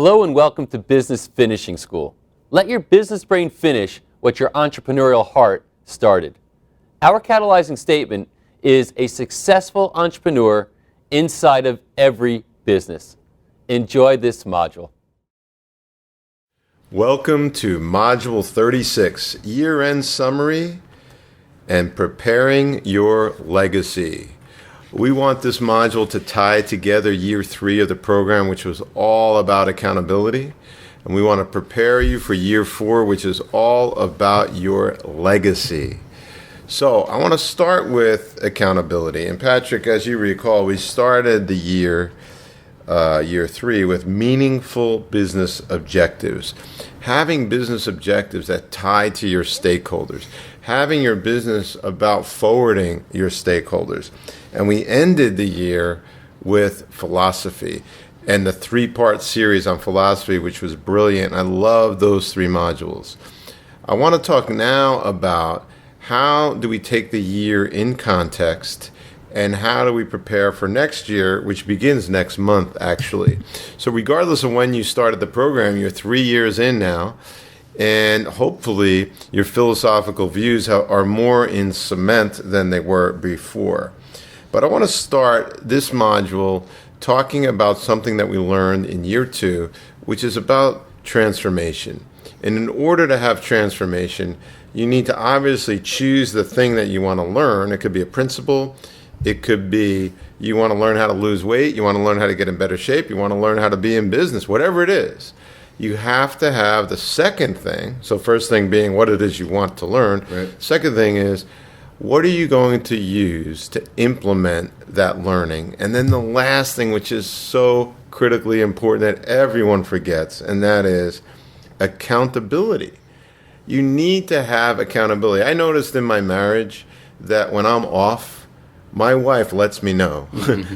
Hello and welcome to Business Finishing School. Let your business brain finish what your entrepreneurial heart started. Our catalyzing statement is a successful entrepreneur inside of every business. Enjoy this module. Welcome to Module 36, Year-End Summary and Preparing Your Legacy. We want this module to tie together Year 3 of the program, which was all about accountability. And we want to prepare you for Year 4, which is all about your legacy. So I want to start with accountability. And Patrick, as you recall, we started the year 3 with meaningful business objectives. Having business objectives that tie to your stakeholders. Having your business about forwarding your stakeholders. And we ended the year with philosophy and the 3-part series on philosophy, which was brilliant. I love those 3 modules. I want to talk now about how do we take the year in context and how do we prepare for next year, which begins next month, actually. So regardless of when you started the program, you're 3 years in now, and hopefully your philosophical views are more in cement than they were before. But I want to start this module talking about something that we learned in Year 2, which is about transformation. And in order to have transformation, you need to obviously choose the thing that you want to learn. It could be a principle. It could be you want to learn how to lose weight. You want to learn how to get in better shape. You want to learn how to be in business, whatever it is. You have to have the second thing. So first thing being what it is you want to learn. Right. Second thing is, what are you going to use to implement that learning? And then the last thing, which is so critically important that everyone forgets, and that is accountability. You need to have accountability. I noticed in my marriage that when I'm off, my wife lets me know.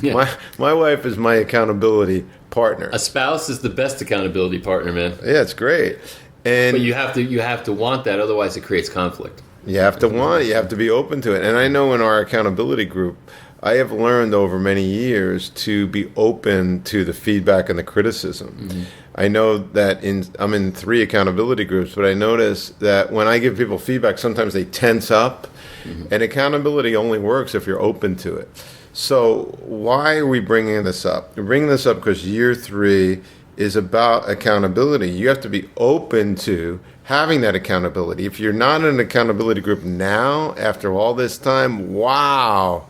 Yeah. My wife is my accountability partner. A spouse is the best accountability partner, man. Yeah, it's great. But you have to want that, otherwise it creates conflict. You have to want it. You have to be open to it. And I know in our accountability group, I have learned over many years to be open to the feedback and the criticism. Mm-hmm. I know that I'm in 3 accountability groups, but I notice that when I give people feedback, sometimes they tense up. Mm-hmm. And accountability only works if you're open to it. So why are we bringing this up? We're bringing this up because Year 3 is about accountability. You have to be open to having that accountability. If you're not in an accountability group now, after all this time, wow,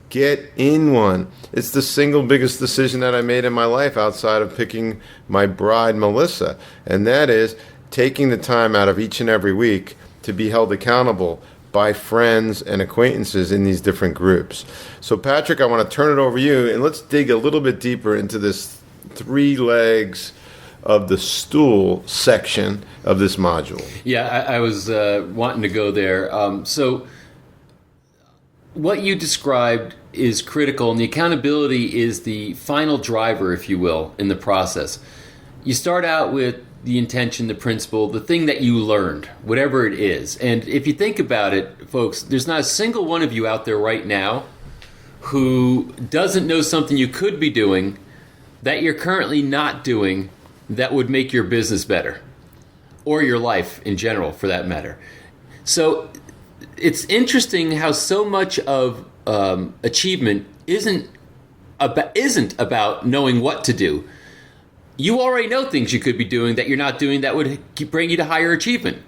get in one. It's the single biggest decision that I made in my life outside of picking my bride, Melissa. And that is taking the time out of each and every week to be held accountable by friends and acquaintances in these different groups. So Patrick, I want to turn it over to you, and let's dig a little bit deeper into this 3 legs of the stool section of this module. Yeah, I was wanting to go there. So what you described is critical, and the accountability is the final driver, if you will, in the process. You start out with the intention, the principle, the thing that you learned, whatever it is. And if you think about it, folks, there's not a single one of you out there right now who doesn't know something you could be doing that you're currently not doing that would make your business better, or your life in general, for that matter. So it's interesting how so much of achievement isn't about knowing what to do. You already know things you could be doing that you're not doing that would bring you to higher achievement.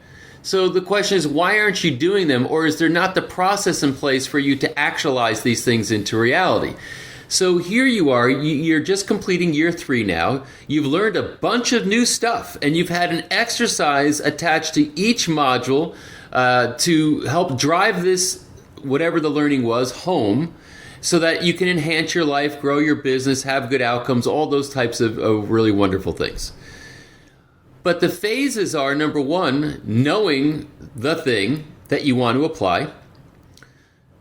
So the question is, why aren't you doing them? Or is there not the process in place for you to actualize these things into reality? So here you are, you're just completing Year 3 now. You've learned a bunch of new stuff, and you've had an exercise attached to each module to help drive this, whatever the learning was, home, so that you can enhance your life, grow your business, have good outcomes, all those types of really wonderful things. But the phases are, number 1, knowing the thing that you want to apply.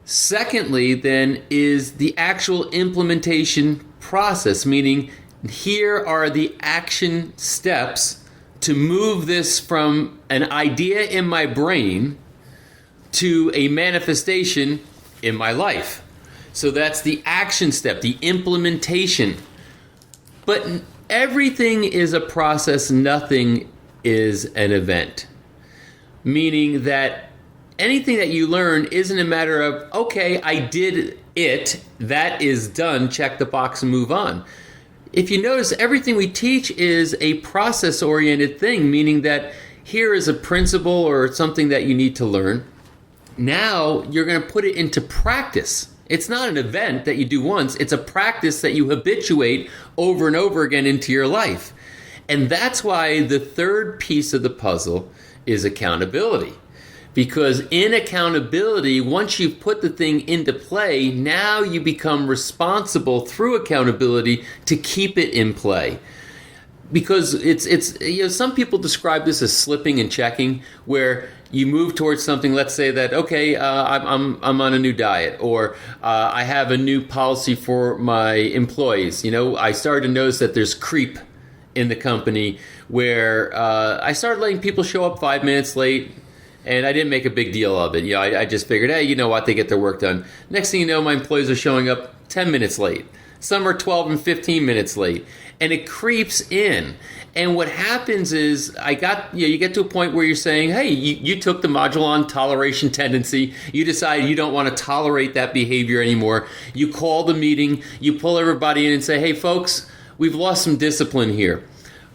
Secondly, then, is the actual implementation process, meaning here are the action steps to move this from an idea in my brain to a manifestation in my life. So that's the action step, the implementation. But everything is a process, nothing is an event. Meaning that anything that you learn isn't a matter of, okay, I did it, that is done, check the box and move on. If you notice, everything we teach is a process-oriented thing, meaning that here is a principle or something that you need to learn. Now you're going to put it into practice. It's not an event that you do once. It's a practice that you habituate over and over again into your life. And that's why the third piece of the puzzle is accountability. Because in accountability, once you've put the thing into play, now you become responsible through accountability to keep it in play. Because it's some people describe this as slipping and checking, where you move towards something. Let's say that I'm on a new diet, or I have a new policy for my employees. I started to notice that there's creep in the company where I started letting people show up 5 minutes late. And I didn't make a big deal of it. I just figured, hey, you know what? They get their work done. Next thing you know, my employees are showing up 10 minutes late. Some are 12 and 15 minutes late. And it creeps in. And what happens is you get to a point where you're saying, hey, you took the module on toleration tendency. You decide you don't want to tolerate that behavior anymore. You call the meeting. You pull everybody in and say, hey, folks, we've lost some discipline here.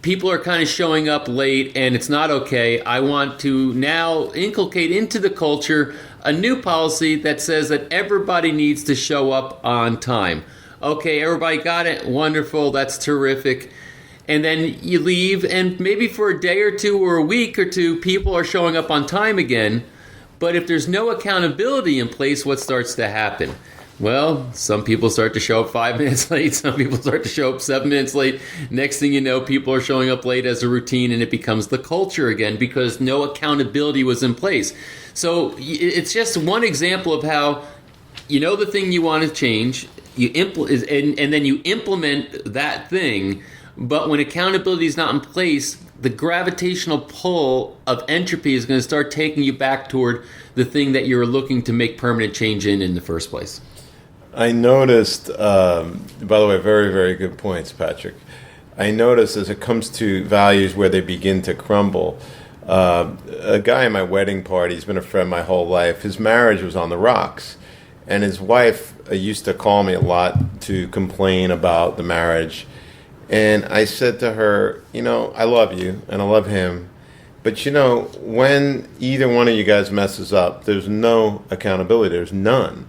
People are kind of showing up late, and it's not okay. I want to now inculcate into the culture a new policy that says that everybody needs to show up on time. Okay, everybody got it? Wonderful. That's terrific. And then you leave, and maybe for a day or two or a week or two, people are showing up on time again. But if there's no accountability in place, what starts to happen? Well, some people start to show up 5 minutes late. Some people start to show up 7 minutes late. Next thing you know, people are showing up late as a routine, and it becomes the culture again because no accountability was in place. So it's just one example of how you know the thing you want to change, and then you implement that thing. But when accountability is not in place, the gravitational pull of entropy is going to start taking you back toward the thing that you're looking to make permanent change in the first place. I noticed, by the way, very, very good points, Patrick. I noticed as it comes to values where they begin to crumble, a guy at my wedding party, he's been a friend my whole life, his marriage was on the rocks. And his wife used to call me a lot to complain about the marriage. And I said to her, I love you and I love him. But, when either one of you guys messes up, there's no accountability. There's none.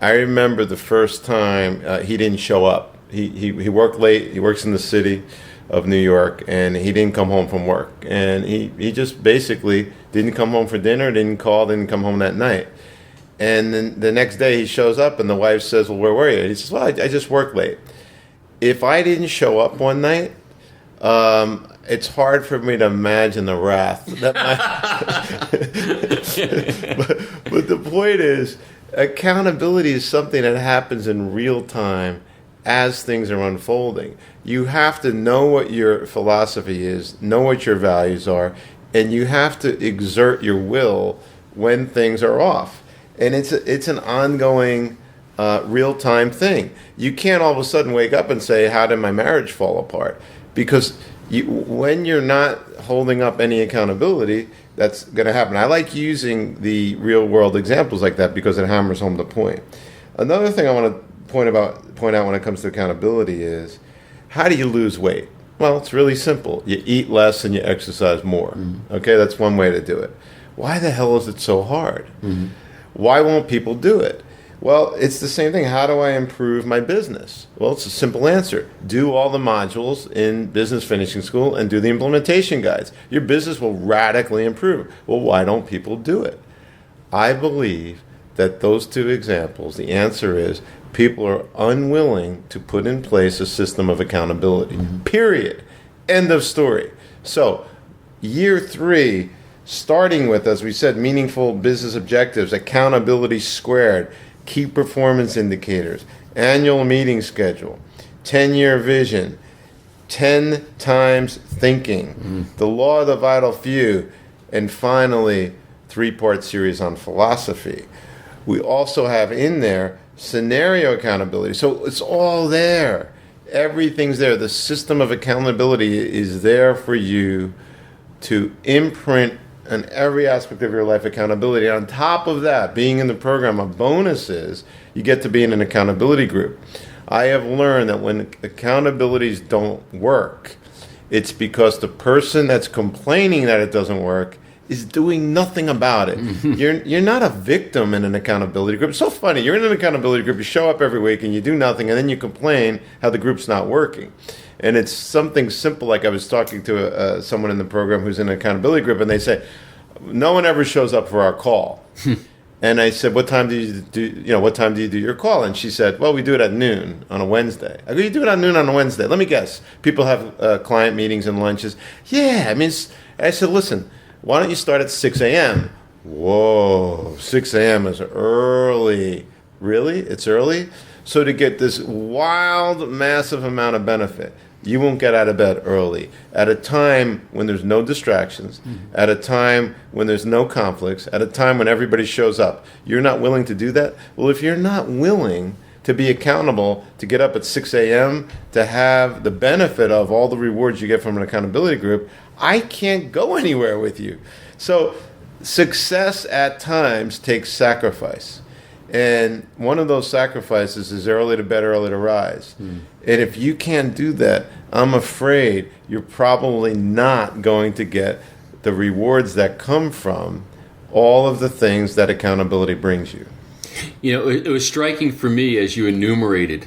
I remember the first time he didn't show up. He worked late. He works in the city of New York, and he didn't come home from work. And he just basically didn't come home for dinner, didn't come home that night. And then the next day he shows up, and the wife says, well, where were you? And he says, well, I just worked late. If I didn't show up one night, it's hard for me to imagine the wrath. But the point is, accountability is something that happens in real time as things are unfolding. You have to know what your philosophy is, know what your values are, and you have to exert your will when things are off. And it's an ongoing, real-time thing. You can't all of a sudden wake up and say, how did my marriage fall apart? Because when you're not holding up any accountability, that's going to happen. I like using the real-world examples like that because it hammers home the point. Another thing I want to point out when it comes to accountability is, how do you lose weight? Well, it's really simple. You eat less and you exercise more. Mm-hmm. Okay, that's one way to do it. Why the hell is it so hard? Mm-hmm. Why won't people do it? Well, it's the same thing. How do I improve my business? Well, it's a simple answer. Do all the modules in Business Finishing School and do the implementation guides. Your business will radically improve. Well, why don't people do it? I believe that those two examples, the answer is people are unwilling to put in place a system of accountability. Mm-hmm. Period. End of story. So, year 3, starting with, as we said, meaningful business objectives, accountability squared, key performance indicators, annual meeting schedule, 10-year vision, 10 times thinking, the law of the vital few, and finally, 3-part series on philosophy. We also have in there scenario accountability. So it's all there. Everything's there. The system of accountability is there for you to imprint on every aspect of your life accountability. On top of that, being in the program, a bonus is you get to be in an accountability group. I have learned that when accountabilities don't work, it's because the person that's complaining that it doesn't work is doing nothing about it. You're not a victim in an accountability group. It's so funny. You're in an accountability group, you show up every week and you do nothing, and then you complain how the group's not working. And it's something simple, like I was talking to someone in the program who's in an accountability group, and they say, no one ever shows up for our call. And I said, what time do you do your call? And she said, well, we do it at noon on a Wednesday. I go, you do it at noon on a Wednesday? Let me guess. People have client meetings and lunches. Yeah, I said, listen, why don't you start at 6 a.m.? Whoa, 6 a.m. is early. Really? It's early? So to get this wild, massive amount of benefit, you won't get out of bed early at a time when there's no distractions, at a time when there's no conflicts, at a time when everybody shows up. You're not willing to do that? Well, if you're not willing to be accountable, to get up at 6 a.m., to have the benefit of all the rewards you get from an accountability group, I can't go anywhere with you. So success at times takes sacrifice. And one of those sacrifices is early to bed, early to rise. And if you can't do that, I'm afraid you're probably not going to get the rewards that come from all of the things that accountability brings you. It was striking for me as you enumerated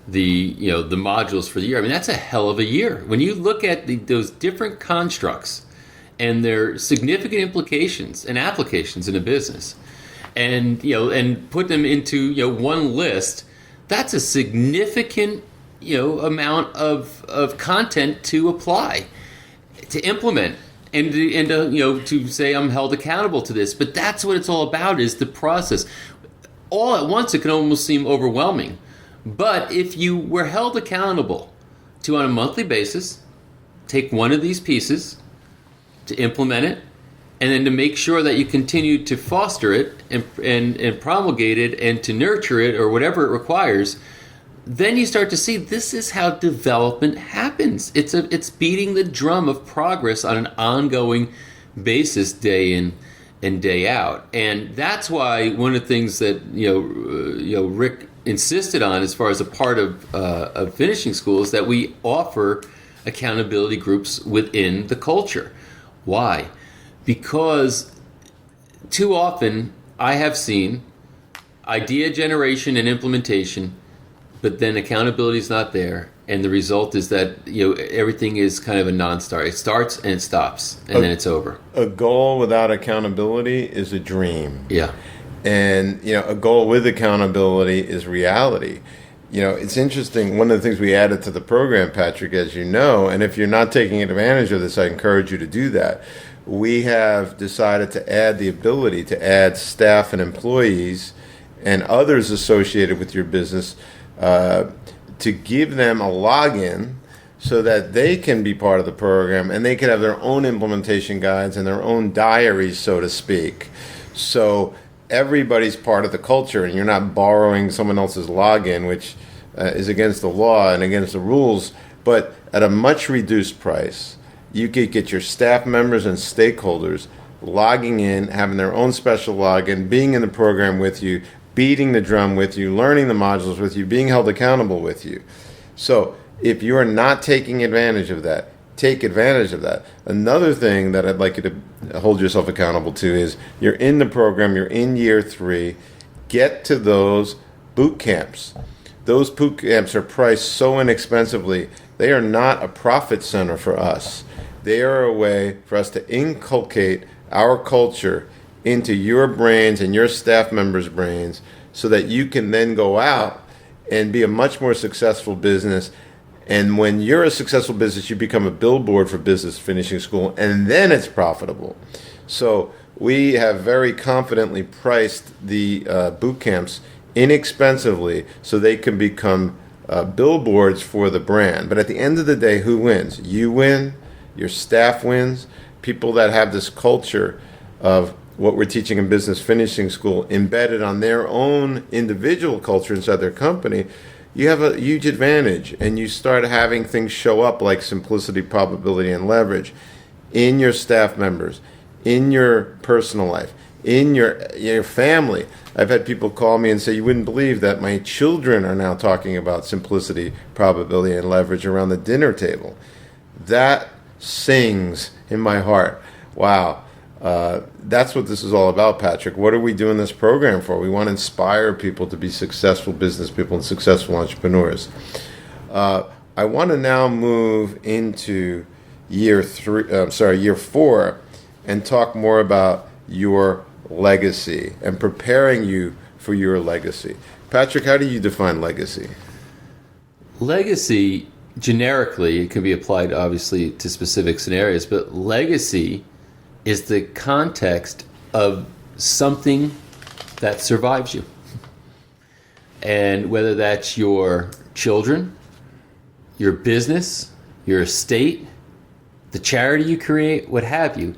the modules for the year. I mean, that's a hell of a year. When you look at those different constructs and their significant implications and applications in a business, and put them into one list, that's a significant amount of content to apply, to implement, and to say I'm held accountable to this. But that's what it's all about, is the process. All at once it can almost seem overwhelming, but if you were held accountable to, on a monthly basis, take one of these pieces to implement it, and then to make sure that you continue to foster it and promulgate it and to nurture it or whatever it requires, then you start to see this is how development happens. It's beating the drum of progress on an ongoing basis, day in and day out. And that's why one of the things that Rick insisted on as far as a part of finishing school is that we offer accountability groups within the culture. Why? Because too often I have seen idea generation and implementation, but then accountability is not there, and the result is that everything is kind of a non-starter. It starts and it stops, and then it's over. A goal without accountability is a dream. Yeah, and a goal with accountability is reality. It's interesting. One of the things we added to the program, Patrick, as you know, and if you're not taking advantage of this, I encourage you to do that. We have decided to add the ability to add staff and employees and others associated with your business to give them a login so that they can be part of the program and they can have their own implementation guides and their own diaries, so to speak. So everybody's part of the culture, and you're not borrowing someone else's login, which is against the law and against the rules, but at a much reduced price. You could get your staff members and stakeholders logging in, having their own special login, being in the program with you, beating the drum with you, learning the modules with you, being held accountable with you. So if you are not taking advantage of that, take advantage of that. Another thing that I'd like you to hold yourself accountable to is you're in the program, you're in year 3, get to those boot camps. Those boot camps are priced so inexpensively. They are not a profit center for us. They are a way for us to inculcate our culture into your brains and your staff members' brains so that you can then go out and be a much more successful business. And when you're a successful business, you become a billboard for business finishing school, and then it's profitable. So we have very confidently priced the boot camps inexpensively so they can become billboards for the brand. But at the end of the day, who wins? You win, your staff wins, people that have this culture of what we're teaching in business finishing school embedded on their own individual culture inside their company. you have a huge advantage, and you start having things show up like simplicity, probability, and leverage in your staff members, in your personal life, in your family. I've had people call me and say, you wouldn't believe that my children are now talking about simplicity, probability, and leverage around the dinner table. That sings in my heart. Wow. That's what this is all about, Patrick. What are we doing this program for? We want to inspire people to be successful business people and successful entrepreneurs. I want to now move into year 4, and talk more about your legacy and preparing you for your legacy. Patrick, how do you define legacy? Legacy, generically, it can be applied obviously to specific scenarios, but legacy is the context of something that survives you. And whether that's your children, your business, your estate, the charity you create, what have you.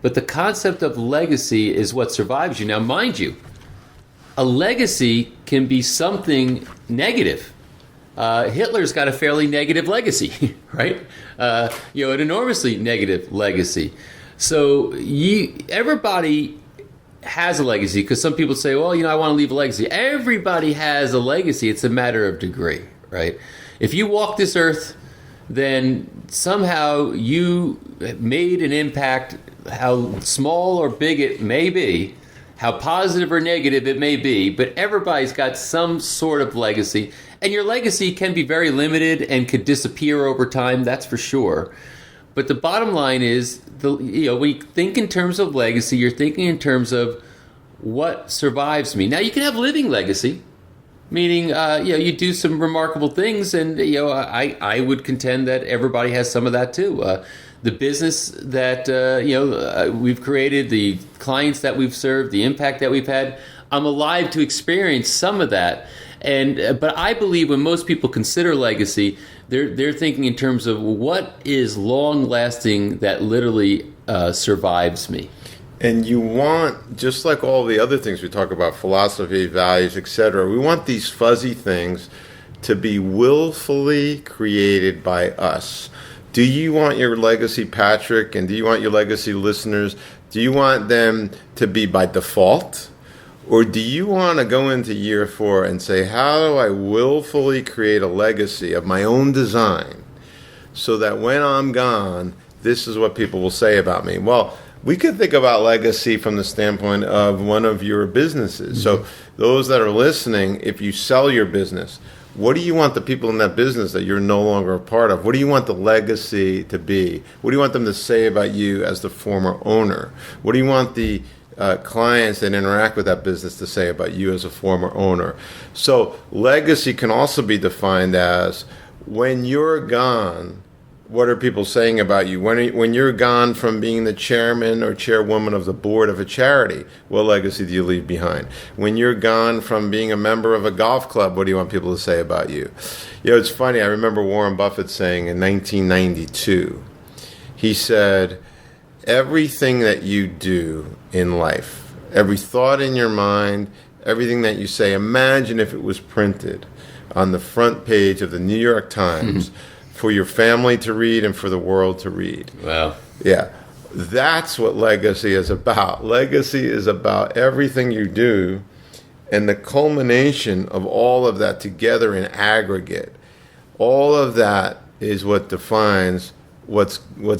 But the concept of legacy is what survives you. Now, mind you, a legacy can be something negative. Hitler's got a fairly negative legacy, right? An enormously negative legacy. So everybody has a legacy, because some people say, well, I want to leave a legacy. Everybody has a legacy. It's a matter of degree, right? If you walk this earth, then somehow you made an impact, how small or big it may be, how positive or negative it may be, but everybody's got some sort of legacy. And your legacy can be very limited and could disappear over time, that's for sure. But the bottom line is, when you think in terms of legacy, you're thinking in terms of what survives me. Now, you can have living legacy, meaning, you do some remarkable things, and, I would contend that everybody has some of that too. The business that, we've created, the clients that we've served, the impact that we've had, I'm alive to experience some of that. But I believe when most people consider legacy, they're thinking in terms of what is long-lasting that literally survives me. And you want, just like all the other things we talk about, philosophy, values, etc., we want these fuzzy things to be willfully created by us. Do you want your legacy, Patrick, and do you want your legacy listeners, do you want them to be by default? Or do you want to go into year 4 and say, how do I willfully create a legacy of my own design so that when I'm gone, this is what people will say about me? Well, we could think about legacy from the standpoint of one of your businesses. Mm-hmm. So those that are listening, if you sell your business, what do you want the people in that business that you're no longer a part of? What do you want the legacy to be? What do you want them to say about you as the former owner? What do you want the clients that interact with that business to say about you as a former owner? So legacy can also be defined as, when you're gone, what are people saying about you? When you're gone from being the chairman or chairwoman of the board of a charity, what legacy do you leave behind? When you're gone from being a member of a golf club, what do you want people to say about you? It's funny, I remember Warren Buffett saying in 1992, he said, everything that you do in life, every thought in your mind, everything that you say, imagine if it was printed on the front page of the New York Times for your family to read and for the world to read. Wow. Yeah. That's what legacy is about. Legacy is about everything you do and the culmination of all of that together in aggregate. All of that is what defines what's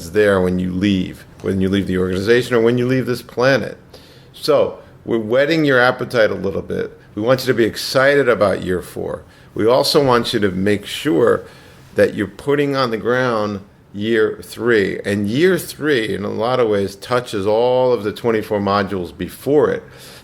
there when you leave the organization or when you leave this planet. So we're whetting your appetite a little bit. We want you to be excited about year 4. We also want you to make sure that you're putting on the ground year 3. And year 3, in a lot of ways, touches all of the 24 modules before it.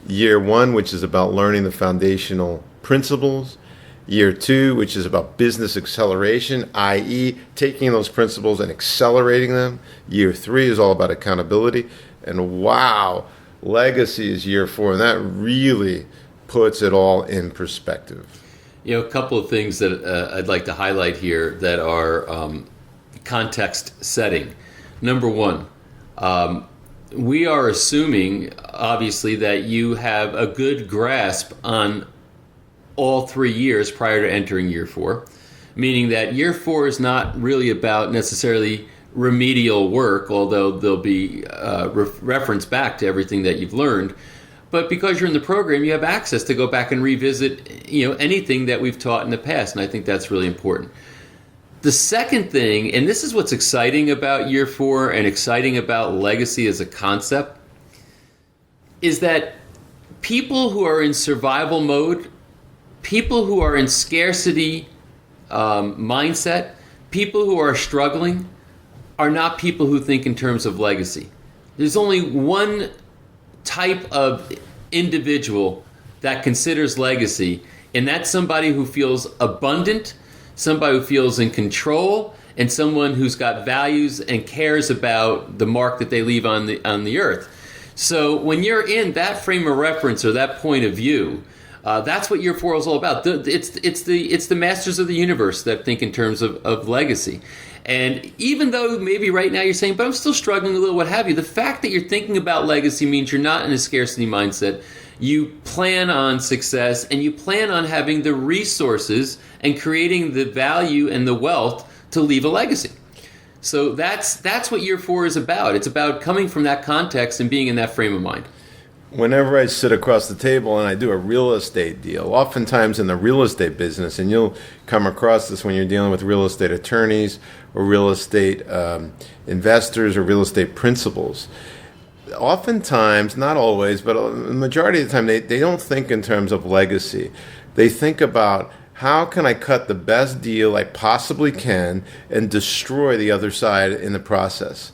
Year 1, which is about learning the foundational principles. Year 2, which is about business acceleration, i.e. taking those principles and accelerating them. Year 3 is all about accountability. And wow, legacy is year 4. And that really puts it all in perspective. A couple of things that I'd like to highlight here that are context setting. Number one, we are assuming, obviously, that you have a good grasp on all 3 years prior to entering year 4, meaning that year 4 is not really about necessarily remedial work, although there'll be reference back to everything that you've learned. But because you're in the program, you have access to go back and revisit, anything that we've taught in the past, and I think that's really important. The second thing, and this is what's exciting about year 4 and exciting about legacy as a concept, is that people who are in survival mode, people who are in scarcity mindset, people who are struggling, are not people who think in terms of legacy. There's only one type of individual that considers legacy, and that's somebody who feels abundant, somebody who feels in control, and someone who's got values and cares about the mark that they leave on the earth. So when you're in that frame of reference or that point of view, that's what year 4 is all about. It's the masters of the universe that think in terms of legacy. And even though maybe right now you're saying, but I'm still struggling a little, what have you, the fact that you're thinking about legacy means you're not in a scarcity mindset. You plan on success, and you plan on having the resources and creating the value and the wealth to leave a legacy. So that's what year 4 is about. It's about coming from that context and being in that frame of mind. Whenever I sit across the table and I do a real estate deal, oftentimes in the real estate business, and you'll come across this when you're dealing with real estate attorneys or real estate investors or real estate principals, oftentimes, not always, but the majority of the time, they don't think in terms of legacy. They think about, how can I cut the best deal I possibly can and destroy the other side in the process?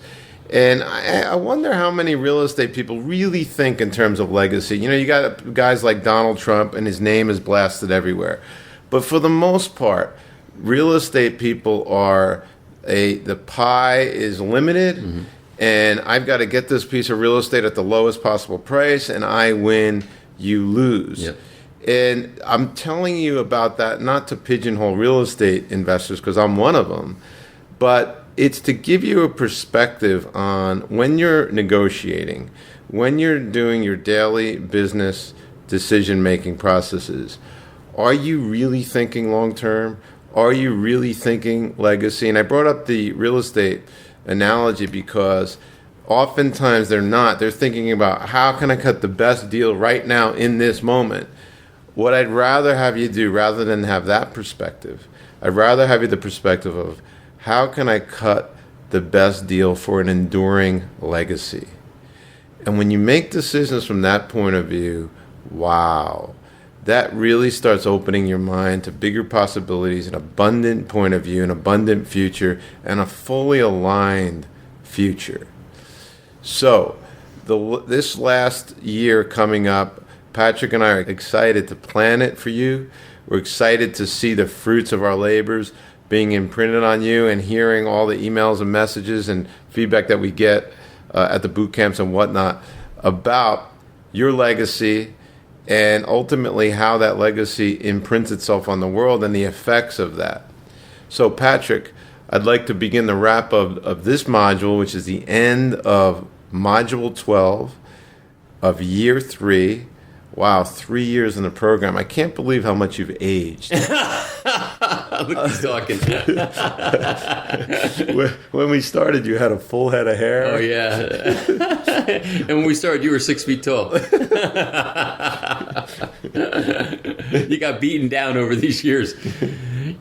And I wonder how many real estate people really think in terms of legacy. You got guys like Donald Trump, and his name is blasted everywhere. But for the most part, real estate people are the pie is limited, mm-hmm. and I've got to get this piece of real estate at the lowest possible price, and I win, you lose. Yep. And I'm telling you about that not to pigeonhole real estate investors, because I'm one of them, but it's to give you a perspective on when you're negotiating, when you're doing your daily business decision-making processes. Are you really thinking long-term? Are you really thinking legacy? And I brought up the real estate analogy because oftentimes they're not. They're thinking about, how can I cut the best deal right now in this moment? What I'd rather have you do, rather than have that perspective, I'd rather have you the perspective of, how can I cut the best deal for an enduring legacy? And when you make decisions from that point of view, wow, that really starts opening your mind to bigger possibilities, an abundant point of view, an abundant future, and a fully aligned future. So, this last year coming up, Patrick and I are excited to plan it for you. We're excited to see the fruits of our labors being imprinted on you, and hearing all the emails and messages and feedback that we get at the boot camps and whatnot about your legacy, and ultimately how that legacy imprints itself on the world and the effects of that. So Patrick, I'd like to begin the wrap of this module, which is the end of Module 12 of Year 3. Wow, 3 years in the program. I can't believe how much you've aged. Look who's talking. When we started, you had a full head of hair. Oh, yeah. And when we started, you were 6 feet tall. You got beaten down over these years.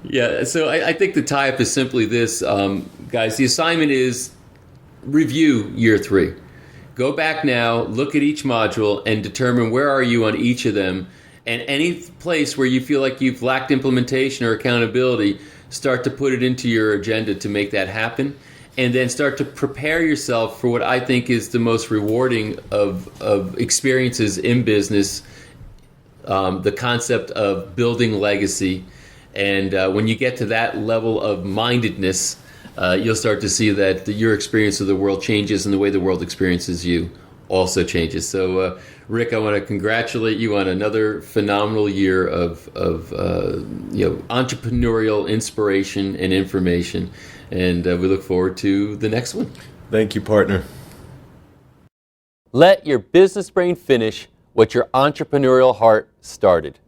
Yeah, so I think the tie-up is simply this, guys. The assignment is review year 3. Go back now, look at each module, and determine where are you on each of them. And any place where you feel like you've lacked implementation or accountability, start to put it into your agenda to make that happen. And then start to prepare yourself for what I think is the most rewarding of experiences in business, the concept of building legacy. And when you get to that level of mindedness, you'll start to see that your experience of the world changes, and the way the world experiences you also changes. So, Rick, I want to congratulate you on another phenomenal year of entrepreneurial inspiration and information, and we look forward to the next one. Thank you, partner. Let your business brain finish what your entrepreneurial heart started.